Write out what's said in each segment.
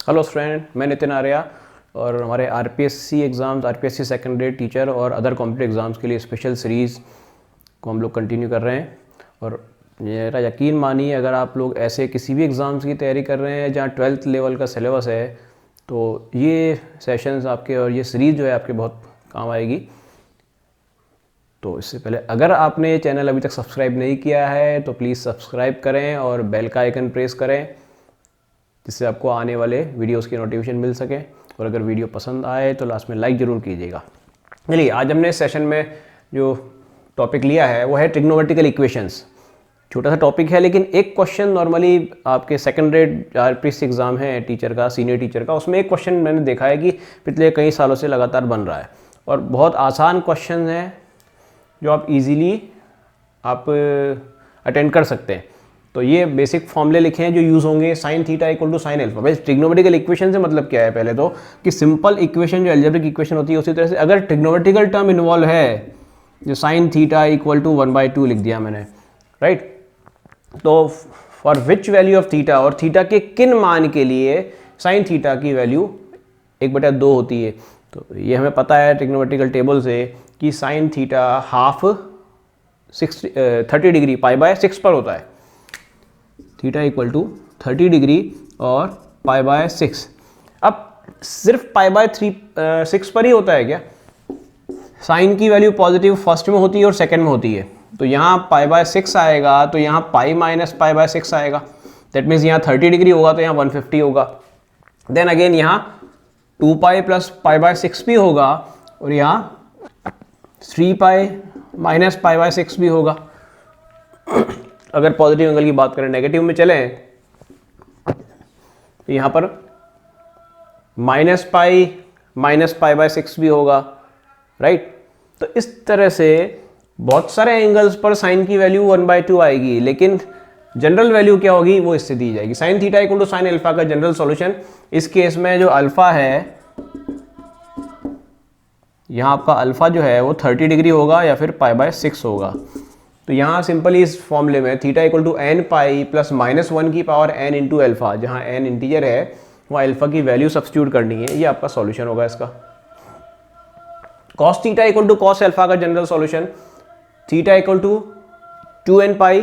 Hello student, मैं नितिन आर्या और हमारे RPSC exams, RPSC second grade teacher और अदर कॉम्पिटिटिव एग्ज़ाम्स के लिए स्पेशल सीरीज़ को हम लोग कंटिन्यू कर रहे हैं। और मेरा यकीन मानिए, अगर आप लोग ऐसे किसी भी एग्ज़ाम्स की तैयारी कर रहे हैं जहाँ 12th लेवल का सिलेबस है, तो ये सेशंस आपके और ये सीरीज़ जो है आपके बहुत काम आएगी। तो इससे पहले अगर आपने ये चैनल अभी तक सब्सक्राइब नहीं किया है तो प्लीज़ सब्सक्राइब करें और बेल का आइकन प्रेस करें, जिससे आपको आने वाले वीडियोस की नोटिफिकेशन मिल सके। और अगर वीडियो पसंद आए तो लास्ट में लाइक ज़रूर कीजिएगा। चलिए, आज हमने इस सेशन में जो टॉपिक लिया है वो है ट्रिग्नोमेट्रिकल इक्वेशंस। छोटा सा टॉपिक है, लेकिन एक क्वेश्चन नॉर्मली आपके सेकंड ग्रेड आरपीएससी एग्ज़ाम है टीचर का, सीनियर टीचर का, उसमें एक क्वेश्चन मैंने देखा है कि पिछले कई सालों से लगातार बन रहा है और बहुत आसान क्वेश्चन है जो आप इजीली अटेंड कर सकते हैं। तो ये बेसिक फॉर्मूले लिखे हैं जो यूज़ होंगे, sine theta equal to sine alpha. भाई, ट्रिग्नोमेट्रिकल इक्वेशन से मतलब क्या है? पहले तो कि सिंपल इक्वेशन जो अलजेब्रिक इक्वेशन होती है, उसी तरह से अगर ट्रिग्नोमेट्रिकल टर्म इन्वॉल्व है, जो साइन थीटा इक्वल टू 1/2 लिख दिया मैंने, राइट। तो for which value of theta, और थीटा के किन मान के लिए साइन थीटा की वैल्यू 1/2 होती है। तो ये हमें पता है ट्रिग्नोमेट्रिकल टेबल से कि साइन थीटा हाफ 30 डिग्री π/6 पर होता है। थीटा इक्वल टू 30 डिग्री और π/6। अब सिर्फ π/6 पर ही होता है क्या? साइन की वैल्यू पॉजिटिव फर्स्ट में होती है और सेकंड में होती है। तो यहाँ π/6 आएगा, तो यहाँ पाई माइनस π/6 आएगा। दैट मीन्स यहाँ 30 डिग्री होगा तो यहाँ 150 होगा। देन अगेन यहाँ 2π प्लस π/6 भी होगा और यहाँ 3π माइनस π/6 भी होगा। अगर पॉजिटिव एंगल की बात करें, नेगेटिव में चलें तो यहाँ पर -π माइनस π/6 भी होगा, राइट। तो इस तरह से बहुत सारे एंगल्स पर साइन की वैल्यू 1/2 आएगी, लेकिन जनरल वैल्यू क्या होगी वो इससे दी जाएगी। Sine theta equal to sine alpha का जनरल सॉल्यूशन, इस केस में जो अल्फा है, यहाँ आपका अल्फा जो है वो 30 डिग्री होगा या फिर π/6 होगा। तो यहाँ सिंपली इस फॉर्मूले में theta equal to n pi plus -1 की पावर n इंटू अल्फा, जहाँ n इंटीजर है वहाँ अल्फा की वैल्यू सब्स्टिट्यूट करनी है, ये आपका सॉल्यूशन होगा इसका। cos theta equal to cos alpha का general solution, theta equal to 2n pi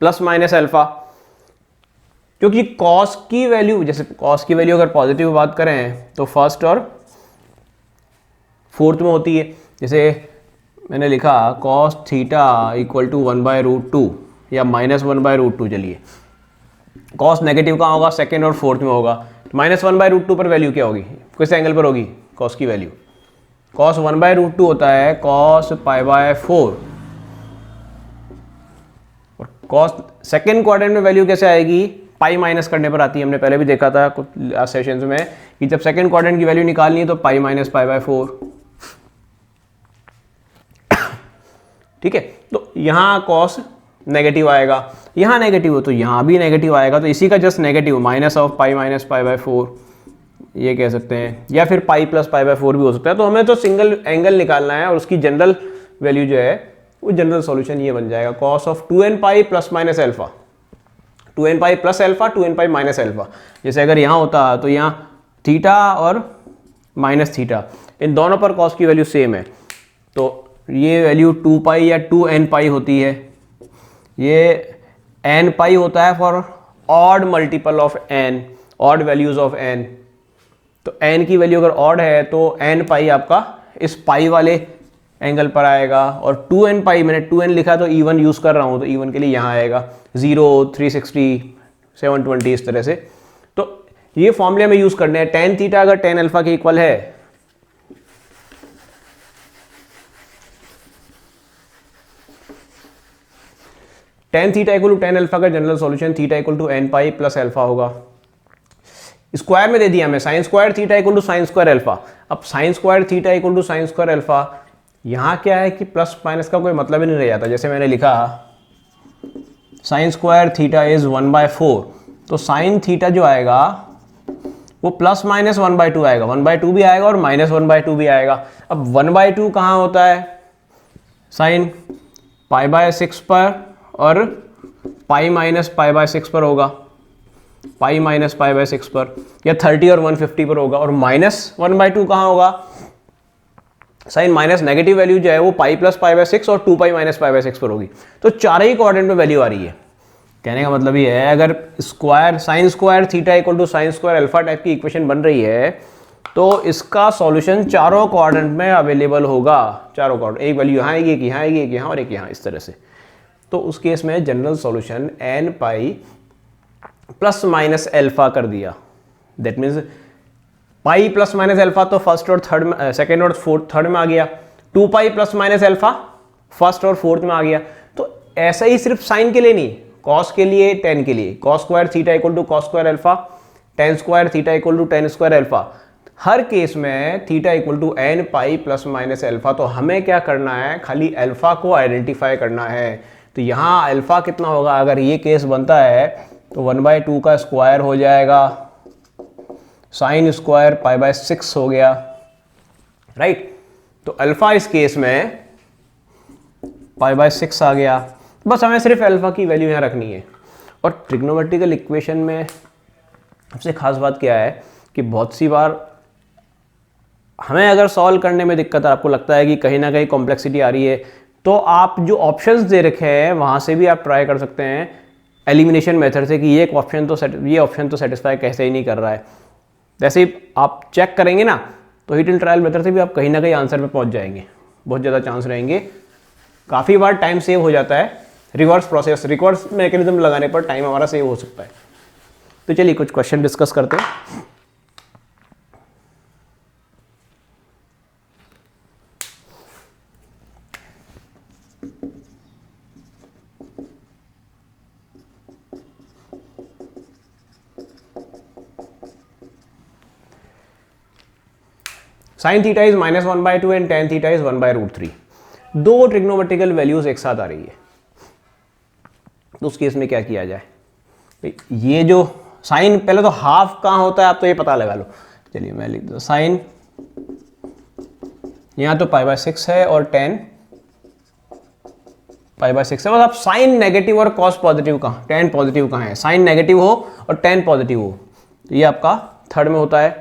plus minus alpha. क्योंकि cos की वैल्यू, जैसे cos की वैल्यू अगर पॉजिटिव बात करें तो फर्स्ट और फोर्थ में होती है। जैसे मैंने लिखा cos थीटा इक्वल टू 1/√2 या -1/√2। चलिए, cos नेगेटिव कहाँ होगा? सेकेंड और फोर्थ में होगा। -1/√2 पर वैल्यू क्या होगी? किस एंगल पर होगी cos की वैल्यू? cos 1/√2 होता है cos π/4। और cos सेकेंड क्वाड्रेंट में वैल्यू कैसे आएगी? पाई माइनस करने पर आती है। हमने पहले भी देखा था कुछ लास्ट सेशंस में कि जब सेकेंड क्वाड्रेंट की वैल्यू निकालनी है तो पाई माइनस π/4, ठीक है। तो यहाँ cos नेगेटिव आएगा, यहाँ नेगेटिव हो तो यहाँ भी नेगेटिव आएगा। तो इसी का just negative minus of pi minus π/4 ये कह सकते हैं, या फिर पाई प्लस π/4 भी हो सकता है। तो हमें तो सिंगल एंगल निकालना है और उसकी जनरल वैल्यू जो है वो जनरल सॉल्यूशन ये बन जाएगा cos of 2n pi plus minus alpha, 2n pi plus alpha, 2n pi minus alpha. जैसे अगर यहाँ होता तो यहाँ थीटा और माइनस थीटा, इन दोनों पर cos की वैल्यू सेम है, तो ये वैल्यू 2π या 2n पाई होती है। ये n पाई होता है for odd multiple of n, odd values of n। तो n की वैल्यू अगर ऑड है तो n पाई आपका इस पाई वाले एंगल पर आएगा। और 2n पाई, मैंने 2n लिखा तो इवन यूज़ कर रहा हूँ, तो इवन के लिए यहाँ आएगा 0, 360, 720 इस तरह से। तो ये फॉर्मूले में यूज़ करने हैं। tan थीटा अगर tan अल्फा के इक्वल है, tan theta equal to tan alpha का general solution theta equal to n pi plus alpha होगा। स्क्वायर में दे दिया हमें sine square theta equal to sine square alpha. अब sine square theta equal to sine square alpha, यहाँ क्या है कि प्लस माइनस का कोई मतलब ही नहीं रह जाता। जैसे मैंने लिखा साइन स्क्वायर थीटा इज 1/4, तो साइन थीटा जो आएगा वो प्लस माइनस 1/2 आएगा, 1/2 भी आएगा और माइनस 1/2 भी आएगा। अब 1/2 कहाँ होता है? साइन π/6 पर और पाई माइनस π/6 पर होगा। पाई माइनस पाई बाय 6 पर, या 30 और 150 पर होगा, और -1/2 कहाँ होगा, साइन माइनस नेगेटिव वैल्यू जो है वो पाई प्लस पाई बाय 6 और 2 पाई माइनस पाई बाय 6 पर होगी। तो चार ही कोऑर्डिनेट में वैल्यू आ रही है। कहने का मतलब ये है, अगर square sine square theta equal to sine square alpha type की इक्वेशन बन रही है तो इसका सॉल्यूशन चारों कोऑर्डिनेट में अवेलेबल होगा। चारों कोऑर्डिनेट, एक वैल्यू यहाँ आएगी, एक यहाँ आएगी, एक यहाँ और एक यहाँ, इस तरह से। तो उस केस में general solution n pi plus minus alpha कर दिया। That means pi plus minus alpha तो फर्स्ट और थर्ड में, सेकेंड और थर्ड में आ गया। 2 pi plus minus alpha first और फोर्थ में आ गया। तो ऐसा ही सिर्फ साइन के लिए नहीं, कॉस के लिए, टेन के लिए, cos square theta equal to cos square alpha, tan square theta equal to tan square alpha. हर केस में theta equal to n pi plus minus alpha. तो हमें क्या करना है, खाली एल्फा को आइडेंटिफाई करना है। तो यहाँ अल्फा कितना होगा, अगर ये केस बनता है तो 1/2 का स्क्वायर हो जाएगा, साइन स्क्वायर पाई बाय 6 हो गया, राइट। तो अल्फा इस केस में पाई बाय 6 आ गया। बस हमें सिर्फ अल्फा की वैल्यू यहाँ रखनी है। और ट्रिग्नोमेट्रिकल इक्वेशन में सबसे खास बात क्या है कि बहुत सी बार हमें अगर सॉल्व करने में दिक्कत है, आपको लगता है कि कहीं ना कहीं कॉम्प्लेक्सिटी आ रही है, तो आप जो ऑप्शंस दे रखे हैं वहाँ से भी आप ट्राई कर सकते हैं एलिमिनेशन मेथड से कि ये ऑप्शन तो सेटिस्फाई कैसे ही नहीं कर रहा है। जैसे ही आप चेक करेंगे ना तो हिट एंड ट्रायल मेथड से भी आप कहीं ना कहीं आंसर पे पहुंच जाएंगे, बहुत ज़्यादा चांस रहेंगे। काफ़ी बार टाइम सेव हो जाता है, रिवर्स मैकेनिज्म लगाने पर टाइम हमारा सेव हो सकता है। तो चलिए कुछ क्वेश्चन डिस्कस करते हैं। Sine theta is -1/2 and tan theta is 1/√3। दो ट्रिग्नोमेट्रिकल वैल्यूज एक साथ आ रही है, तो उस केस में क्या किया जाए। ये जो साइन, पहले तो हाफ कहाँ होता है आप तो ये पता लगा लो। चलिए मैं लिख दूँ, साइन यहाँ तो पाई बाय 6 है और टेन पाई बाय 6 है। बस आप साइन नेगेटिव और कॉस पॉजिटिव कहाँ, टेन पॉजिटिव कहाँ है, साइन नेगेटिव हो और टेन पॉजिटिव हो, तो ये आपका थर्ड में होता है।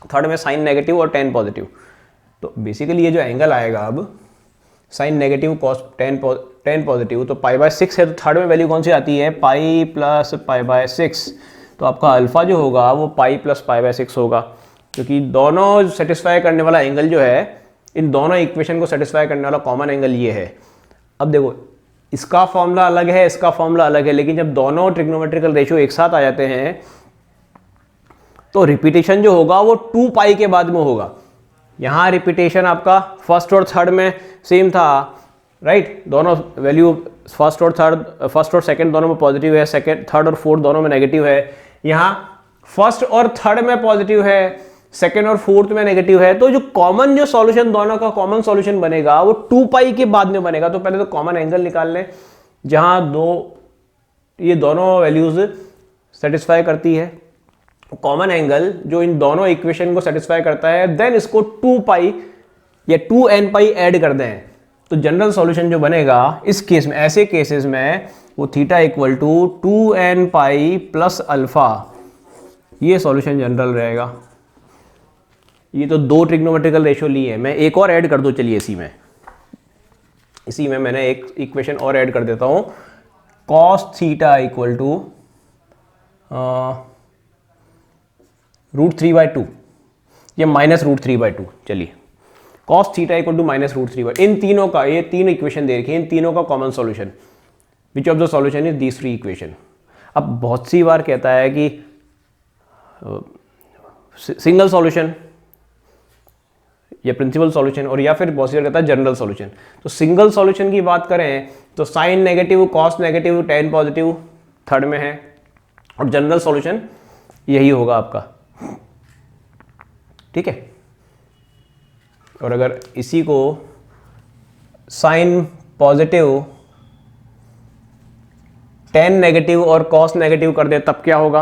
थर्ड में साइन नेगेटिव और टेन पॉजिटिव। तो बेसिकली ये जो एंगल आएगा अब sine negative cos tan positive, तो पाई बाय 6 है, तो थर्ड में वैल्यू कौन सी आती है, पाई प्लस पाई बाय 6। तो आपका अल्फा जो होगा वो पाई प्लस पाई बाय 6 होगा, क्योंकि दोनों सेटिस्फाई करने वाला एंगल जो है, इन दोनों इक्वेशन को सेटिस्फाई करने वाला कॉमन एंगल ये है। अब देखो इसका फॉर्मूला अलग है, इसका फॉर्मूला अलग है, लेकिन जब दोनों ट्रिग्नोमेट्रिकल रेशियो एक साथ आ जाते हैं तो रिपीटेशन जो होगा वो 2 पाई के बाद में होगा। यहाँ रिपीटेशन आपका फर्स्ट और थर्ड में सेम था, राइट। दोनों वैल्यू फर्स्ट और सेकंड दोनों में पॉजिटिव है, सेकंड थर्ड और फोर्थ दोनों में नेगेटिव है। यहाँ फर्स्ट और थर्ड में पॉजिटिव है, सेकंड और फोर्थ में नेगेटिव है। तो जो कॉमन जो सॉल्यूशन, दोनों का कॉमन सॉल्यूशन बनेगा वो 2 पाई के बाद में बनेगा। तो पहले तो कॉमन एंगल निकाल लें जहाँ ये दोनों वैल्यूज सेटिस्फाई करती है, कॉमन एंगल जो इन दोनों इक्वेशन को सेटिस्फाई करता है, देन इसको 2 पाई या 2n पाई ऐड कर दें। तो जनरल सॉल्यूशन जो बनेगा इस केस में, ऐसे केसेस में, वो theta equal to 2n pi plus alpha, ये सॉल्यूशन जनरल रहेगा। ये तो दो ट्रिग्नोमेट्रिकल रेशियो लिए हैं, मैं एक और ऐड कर दूं। चलिए इसी में मैंने एक इक्वेशन और ऐड कर देता हूं, कॉस थीटा इक्वल टू √3/2 या -√3/2। चलिए कॉस थीटा इक्वल टू -√3/2, इन तीनों का, ये तीन इक्वेशन दे रखी है, इन तीनों का common solution, which of the solution is these 3 equation. अब बहुत सी बार कहता है कि सिंगल सॉल्यूशन या प्रिंसिपल सॉल्यूशन, और या फिर बहुत सी बार कहता है जनरल सॉल्यूशन। तो सिंगल सॉल्यूशन की बात करें तो sine negative cos negative tan positive third में है, और जनरल सॉल्यूशन यही होगा आपका, ठीक है। और अगर इसी को साइन पॉजिटिव टेन नेगेटिव और कॉस नेगेटिव कर दे तब क्या होगा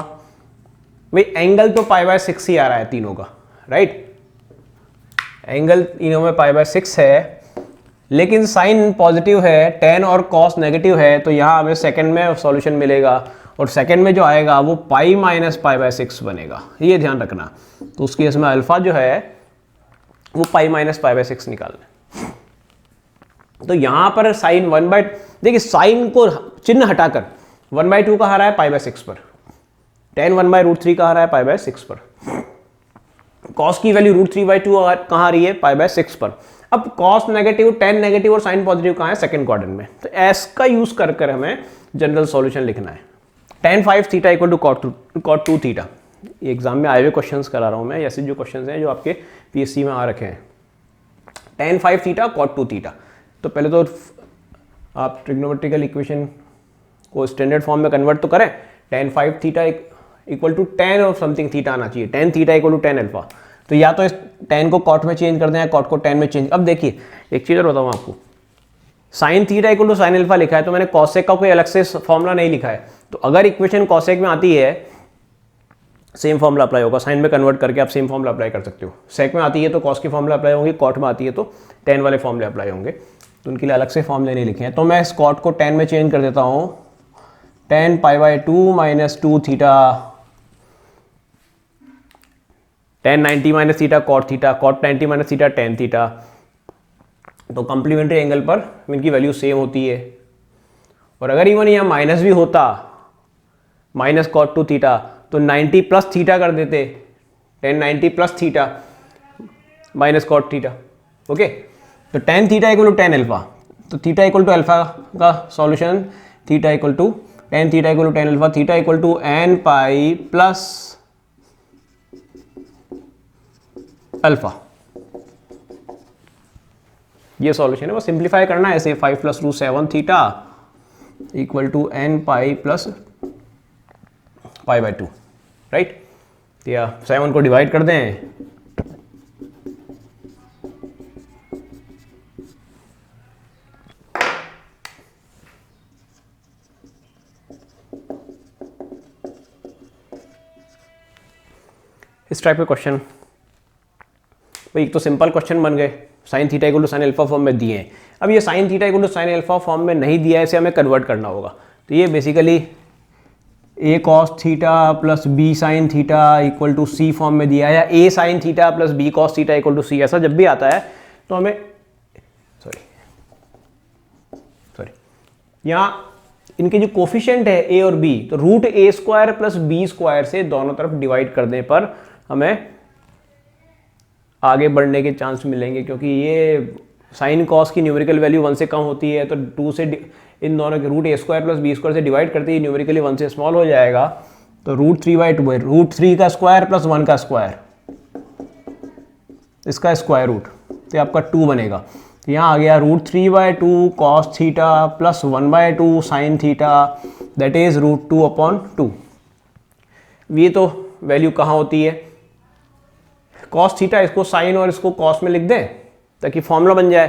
भाई, एंगल तो पाई बाय 6 ही आ रहा है तीनों का, राइट। एंगल तीनों में पाई बाय 6 है, लेकिन साइन पॉजिटिव है, टेन और कॉस नेगेटिव है, तो यहां हमें सेकंड में सॉल्यूशन मिलेगा। और सेकंड में जो आएगा वो पाई माइनस पाई बाय 6 बनेगा, ये ध्यान रखना। तो उस केस में अल्फा जो है वो पाई माइनस पाई बाय 6 निकालना है। तो यहां पर साइन 1/, देखिए साइन को चिन्ह हटाकर 1/2 का आ रहा है पाई बाय 6 पर, tan 1/√3 का आ रहा है पाई बाय 6 पर, कॉस की वैल्यू √3/2 कहाँ आ रही है पाई बाय 6 पर। अब कॉस नेगेटिव, tan नेगेटिव और साइन पॉजिटिव कहाँ है सेकंड क्वाड्रेंट में। तो एस का यूज कर कर हमें जनरल सॉल्यूशन लिखना है। tan 5 theta equal to cot 2 theta, ये एग्जाम में आए हुए क्वेश्चंस करा रहा हूँ मैं, ऐसे जो क्वेश्चंस हैं जो आपके पीएससी में आ रखे हैं। tan 5 थीटा cot 2 थीटा, तो पहले तो आप ट्रिग्नोमेट्रिकल इक्वेशन को स्टैंडर्ड फॉर्म में कन्वर्ट तो करें। tan 5 theta equal to tan और समथिंग थीटा आना चाहिए, tan theta equal to tan alpha. तो या तो इस tan को cot में चेंज कर दें या cot को tan में चेंज। अब देखिए एक चीज़ और बताऊँ आपको, sine theta equal to sine alpha लिखा है तो मैंने कॉसेक का कोई अलग से फॉर्मूला नहीं लिखा है। तो अगर इक्वेशन कॉसेक में आती है सेम फॉर्मूला अप्लाई होगा, साइन में कन्वर्ट करके आप सेम फॉर्मूला अप्लाई कर सकते हो। सेक में आती है तो कॉस की फॉर्मूला अप्लाई होंगे, कॉट में आती है तो tan वाले फॉर्मूले अप्लाई होंगे। तो उनके लिए अलग से फॉर्मूले नहीं लिखे हैं। तो मैं इस कॉट को tan में चेंज कर देता हूँ, tan π/2 minus 2 theta, tan 90 minus theta cot theta, cot 90 minus theta tan theta. तो कॉम्प्लीमेंट्री एंगल पर इनकी वैल्यू सेम होती है। और अगर इवन यहाँ माइनस भी होता, माइनस कॉट 2 थीटा, तो 90 प्लस थीटा कर देते, tan 90 plus theta minus cot theta. Okay, तो tan theta equal to tan alpha, तो थीटा इक्वल टू अल्फा का solution, theta equal to tan theta equal to tan alpha, theta equal to n pi plus alpha. ये solution है, बस simplify करना है ऐसे। 5 plus root 7 theta equal to n pi plus π/2, right. या 7 को divide कर दें, इस टाइप के क्वेश्चन भाई एक तो सिंपल क्वेश्चन बन गए, sine theta equal to sine alpha form में दिए हैं। अब ये sine theta equal to sine alpha form में नहीं दिया है, इसे हमें कन्वर्ट करना होगा। तो ये basically a cos theta plus b sine theta equal to c form में दिया है, या a sine theta plus b cos theta equal to c, ऐसा जब भी आता है तो हमें सॉरी यहाँ इनके जो कोफिशिएंट है a और b, तो root a square plus b square से दोनों तरफ डिवाइड करने पर हमें आगे बढ़ने के चांस मिलेंगे, क्योंकि ये साइन कॉस की न्यूमेरिकल वैल्यू 1 से कम होती है। तो 2 से इन दोनों के root a square plus b square से डिवाइड करते ही न्यूमेरिकली 1 से स्मॉल हो जाएगा। तो √3/2 है, √3 का स्क्वायर प्लस 1 का स्क्वायर, इसका स्क्वायर रूट, तो आपका 2 बनेगा। तो यहाँ आ गया √3/2 cos theta plus 1/2 sign theta, that is √2/2। ये तो वैल्यू कहाँ होती है, कॉस थीटा, इसको साइन और इसको कॉस में लिख दें ताकि फॉर्मूला बन जाए,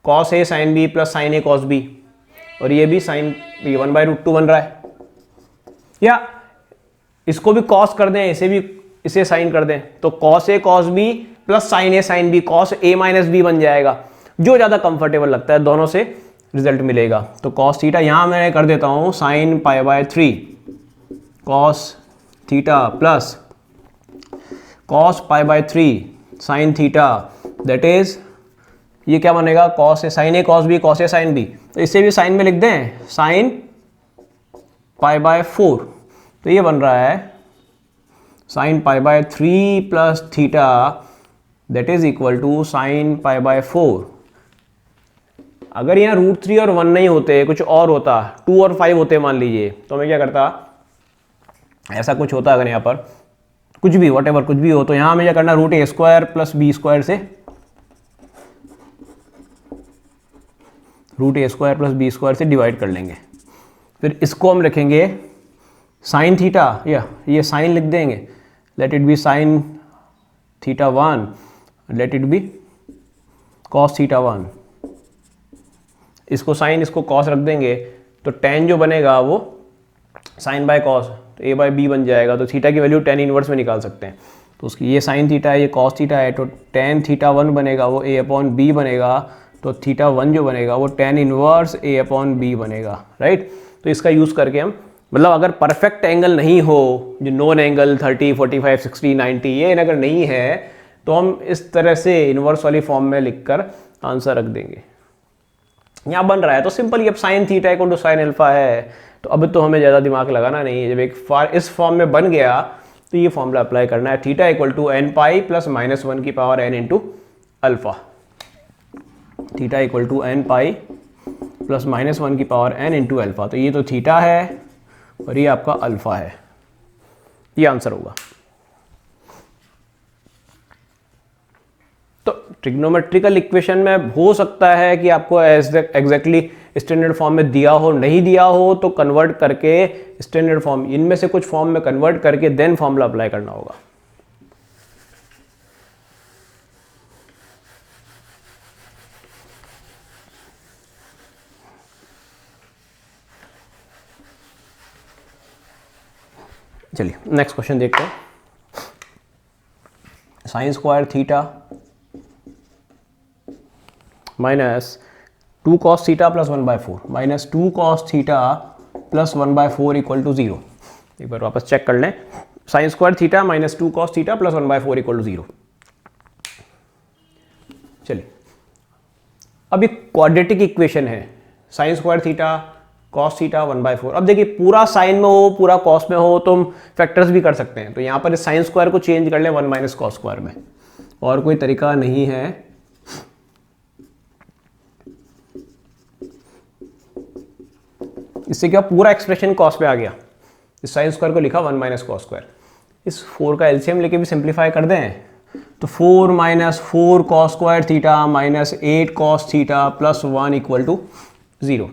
cos A sine B plus sign A cos B, और ये भी साइन बी 1/√2 बन रहा है। या इसको भी कॉस कर दें, इसे साइन कर दें, तो cos A cos B plus sign A sine B, cos A minus B बन जाएगा। जो ज़्यादा कंफर्टेबल लगता है दोनों से रिजल्ट मिलेगा। तो कॉस थीटा यहाँ मैं कर देता हूँ sine π/3 cos theta plus cos π/3 sine theta, that is ये क्या बनेगा, cos A sine A cos B cos A sine B. तो इसे भी साइन में लिख दें, साइन π/4, तो ये बन रहा है sine π/3 plus theta, that is equal to sine π/4। अगर यहाँ √3 और 1 नहीं होते, कुछ और होता, 2 और 5 होते मान लीजिए, तो मैं क्या करता, ऐसा कुछ होता अगर यहाँ पर कुछ भी वॉटेवर कुछ भी हो, तो यहाँ हमें क्या करना, √a square plus b square से, √a square plus b square से डिवाइड कर लेंगे। फिर इसको हम लिखेंगे साइन थीटा, या ये साइन लिख देंगे, let it be sine theta 1, let it be cos theta 1। इसको साइन इसको कॉस रख देंगे, तो tan जो बनेगा वो साइन बाय कॉस, तो a बाय बी बन जाएगा। तो थीटा की वैल्यू tan इनवर्स में निकाल सकते हैं। तो उसकी ये साइन थीटा है, ये कॉस थीटा है, तो tan थीटा 1 बनेगा वो a/b बनेगा। तो थीटा 1 जो बनेगा वो tan इनवर्स a/b बनेगा, राइट। तो इसका यूज़ करके हम मतलब अगर परफेक्ट एंगल नहीं हो, जो नॉन एंगल 30, 45, 60, 90 ये अगर नहीं है तो हम इस तरह से इन्वर्स वाली फॉर्म में लिखकर आंसर रख देंगे। यहाँ बन रहा है तो सिंपल, ये अब sine theta equal to sine alpha है, तो अब तो हमें ज़्यादा दिमाग लगाना नहीं है। जब एक इस फॉर्म में बन गया तो ये फॉर्मूला अप्लाई करना है, theta equal to n pi plus minus 1 की power n into alpha. Theta equal to n pi plus minus 1 की पावर एन इंटू अल्फा। तो ये तो थीटा है और ये आपका अल्फा है, ये आंसर होगा। तो ट्रिग्नोमेट्रिकल इक्वेशन में हो सकता है कि आपको एग्जैक्टली स्टैंडर्ड फॉर्म में दिया हो, नहीं दिया हो तो कन्वर्ट करके स्टैंडर्ड फॉर्म, इनमें से कुछ फॉर्म में कन्वर्ट करके देन फॉर्मूला अप्लाई करना होगा। चलिए नेक्स्ट क्वेश्चन देखते हैं। Sine square theta minus 2 cos theta plus 1/4 minus 2 cos theta plus 1/4 equal to 0। एक बार वापस चेक कर लें। Sine square theta minus 2 cos theta plus 1/4 equal to 0। चलिए अब एक क्वाड्रेटिक इक्वेशन है, sine square theta cos theta 1/4। अब देखिए पूरा साइन में हो पूरा कॉस में हो तो हम फैक्टर्स भी कर सकते हैं। तो यहाँ पर साइन स्क्वायर को चेंज कर लें 1 माइनस कॉस स्क्वायर में, और कोई तरीका नहीं है। इससे क्या पूरा एक्सप्रेशन कॉस पे आ गया, इस साइन स्क्वायर को लिखा 1 माइनस कॉस स्क्वायर। इस 4 का एलसीएम लेके भी सिंप्लीफाई कर दें तो 4 minus 4 cos square theta minus 8 cos theta plus 1 equal to 0।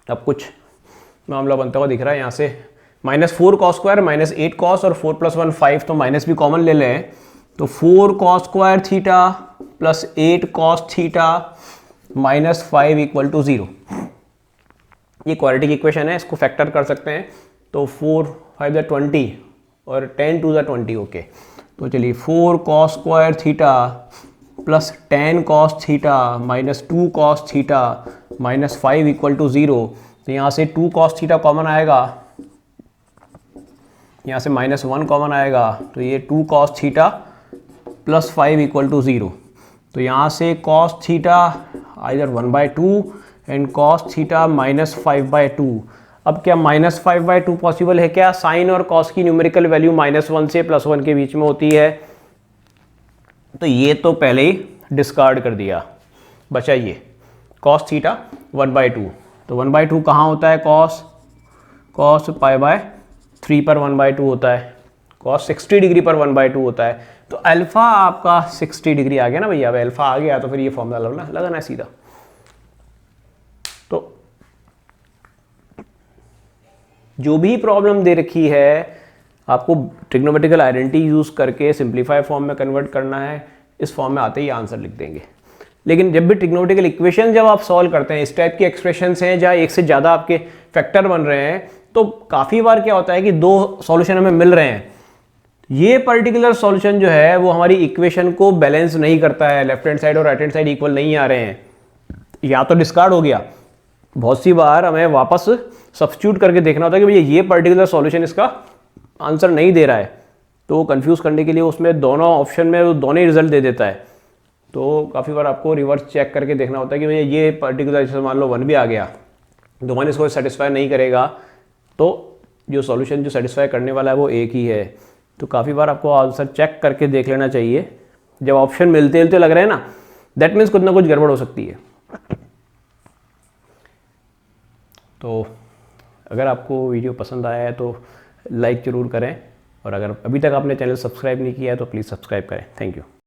अब कुछ मामला बनता हुआ दिख रहा है यहाँ से, minus 4 cos square minus 8 cos और 4 प्लस 1 5, तो माइनस भी कॉमन ले लें तो 4 cos square theta plus 8 cos theta minus 5 equal to 0। ये क्वाड्रेटिक इक्वेशन है, इसको फैक्टर कर सकते हैं। तो 4 5 20 और 10 2 20, ओके। तो चलिए 4 cos square theta plus 10 cos theta minus 2 cos theta minus 5 equal to 0। तो यहाँ से 2 कॉस थीटा कॉमन आएगा, यहाँ से माइनस 1 कॉमन आएगा, तो ये 2 cos theta plus 5 equal to 0। तो यहाँ से cos theta either 1/2 and cos theta minus 5/2। अब क्या माइनस 5/2 पॉसिबल है क्या? साइन और कॉस की न्यूमेरिकल वैल्यू -1 से +1 के बीच में होती है, तो ये तो पहले ही डिस्कार्ड कर दिया। बचा ये कॉस थीटा 1/2। तो 1/2 कहाँ होता है? कॉस π/3 पर 1/2 होता है, कॉस 60 डिग्री पर 1/2 होता है। तो अल्फा आपका 60 डिग्री आ गया ना भैया। अब अल्फा आ गया तो फिर ये फॉर्मूला लगाना है सीधा। तो जो भी प्रॉब्लम दे रखी है आपको ट्रिग्नोमेट्रिकल आइडेंटिटी यूज करके सिंप्लीफाई फॉर्म में कन्वर्ट करना है। इस फॉर्म में आते ही आंसर लिख देंगे। लेकिन जब भी ट्रिग्नोमेट्रिकल इक्वेशन जब आप सॉल्व करते हैं, इस टाइप की एक्सप्रेशंस हैं जहाँ एक से ज़्यादा आपके फैक्टर बन रहे हैं, तो काफ़ी बार क्या होता है कि दो सॉल्यूशन हमें मिल रहे हैं, ये पर्टिकुलर सॉल्यूशन जो है वो हमारी इक्वेशन को बैलेंस नहीं करता है, लेफ्ट हैंड साइड और राइट हैंड साइड इक्वल नहीं आ रहे हैं, या तो डिस्कार्ड हो गया। बहुत सी बार हमें वापस सब्स्टिट्यूट करके देखना होता है कि भैया ये पर्टिकुलर सॉल्यूशन इसका आंसर नहीं दे रहा है, तो कंफ्यूज करने के लिए उसमें दोनों ऑप्शन में वो दोनों ही रिजल्ट दे देता है। तो काफ़ी बार आपको रिवर्स चेक करके देखना होता है कि भैया ये पर्टिकुलर, जैसे मान लो 1 भी आ गया तो 1 इसको सेटिस्फाई नहीं करेगा, तो जो सॉल्यूशन जो सेटिस्फाई करने वाला है वो एक ही है। तो काफ़ी बार आपको आंसर चेक करके देख लेना चाहिए। जब ऑप्शन मिलते मिलते लग रहे हैं ना, दैट मीन्स कुछ ना कुछ गड़बड़ हो सकती है। तो अगर आपको वीडियो पसंद आया है तो लाइक ज़रूर करें, और अगर अभी तक आपने चैनल सब्सक्राइब नहीं किया है तो प्लीज़ सब्सक्राइब करें। Thank you.